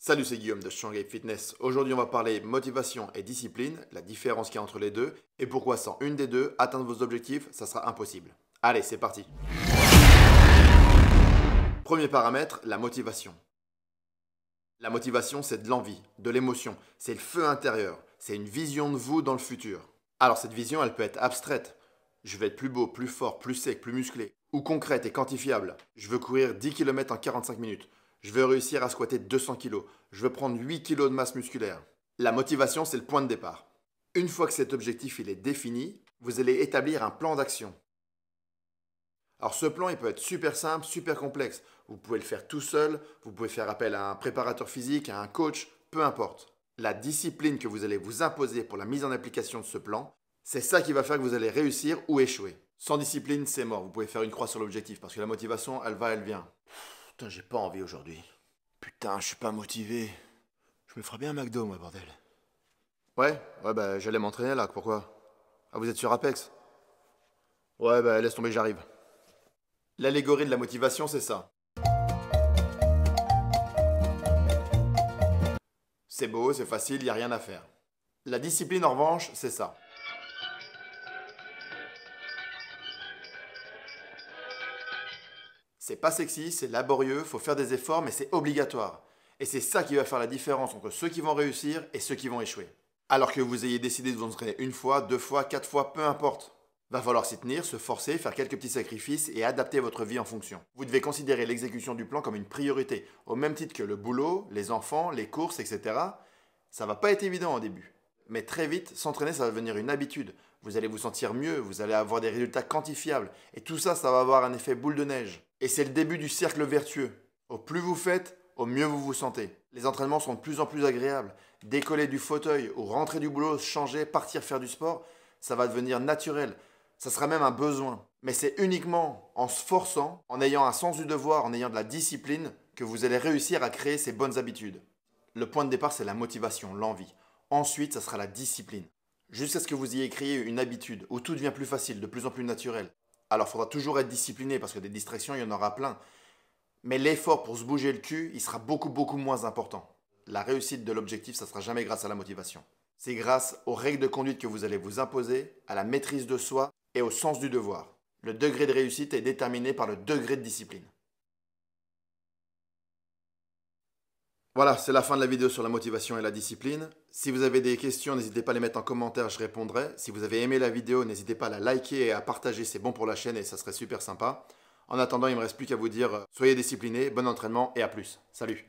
Salut, c'est Guillaume de Strong Ape Fitness. Aujourd'hui, on va parler motivation et discipline, la différence qu'il y a entre les deux, et pourquoi sans une des deux, atteindre vos objectifs, ça sera impossible. Allez, c'est parti. Premier paramètre, la motivation. La motivation, c'est de l'envie, de l'émotion, c'est le feu intérieur, c'est une vision de vous dans le futur. Alors cette vision, elle peut être abstraite. Je vais être plus beau, plus fort, plus sec, plus musclé. Ou concrète et quantifiable. Je veux courir 10 km en 45 minutes. Je veux réussir à squatter 200 kg. Je veux prendre 8 kg de masse musculaire. La motivation, c'est le point de départ. Une fois que cet objectif il est défini, vous allez établir un plan d'action. Alors ce plan, il peut être super simple, super complexe. Vous pouvez le faire tout seul, vous pouvez faire appel à un préparateur physique, à un coach, peu importe. La discipline que vous allez vous imposer pour la mise en application de ce plan, c'est ça qui va faire que vous allez réussir ou échouer. Sans discipline, c'est mort. Vous pouvez faire une croix sur l'objectif parce que la motivation, elle va, elle vient. Putain, j'ai pas envie aujourd'hui. Putain, je suis pas motivé. Je me ferais bien un McDo, moi, bordel. Ouais, bah j'allais m'entraîner là, pourquoi? Ah, vous êtes sur Apex? Ouais, bah laisse tomber, j'arrive. L'allégorie de la motivation, c'est ça. C'est beau, c'est facile, y a rien à faire. La discipline, en revanche, c'est ça. C'est pas sexy, c'est laborieux, faut faire des efforts, mais c'est obligatoire. Et c'est ça qui va faire la différence entre ceux qui vont réussir et ceux qui vont échouer. Alors que vous ayez décidé de vous entraîner une fois, deux fois, quatre fois, peu importe. Va falloir s'y tenir, se forcer, faire quelques petits sacrifices et adapter votre vie en fonction. Vous devez considérer l'exécution du plan comme une priorité, au même titre que le boulot, les enfants, les courses, etc. Ça va pas être évident au début. Mais très vite, s'entraîner, ça va devenir une habitude. Vous allez vous sentir mieux, vous allez avoir des résultats quantifiables. Et tout ça, ça va avoir un effet boule de neige. Et c'est le début du cercle vertueux. Au plus vous faites, au mieux vous vous sentez. Les entraînements sont de plus en plus agréables. Décoller du fauteuil ou rentrer du boulot, changer, partir faire du sport, ça va devenir naturel. Ça sera même un besoin. Mais c'est uniquement en se forçant, en ayant un sens du devoir, en ayant de la discipline, que vous allez réussir à créer ces bonnes habitudes. Le point de départ, c'est la motivation, l'envie. Ensuite, ça sera la discipline. Jusqu'à ce que vous ayez créé une habitude où tout devient plus facile, de plus en plus naturel. Alors, il faudra toujours être discipliné parce que des distractions, il y en aura plein. Mais l'effort pour se bouger le cul, il sera beaucoup moins important. La réussite de l'objectif, ça ne sera jamais grâce à la motivation. C'est grâce aux règles de conduite que vous allez vous imposer, à la maîtrise de soi et au sens du devoir. Le degré de réussite est déterminé par le degré de discipline. Voilà, c'est la fin de la vidéo sur la motivation et la discipline. Si vous avez des questions, n'hésitez pas à les mettre en commentaire, je répondrai. Si vous avez aimé la vidéo, n'hésitez pas à la liker et à partager, c'est bon pour la chaîne et ça serait super sympa. En attendant, il ne me reste plus qu'à vous dire, soyez disciplinés, bon entraînement et à plus. Salut!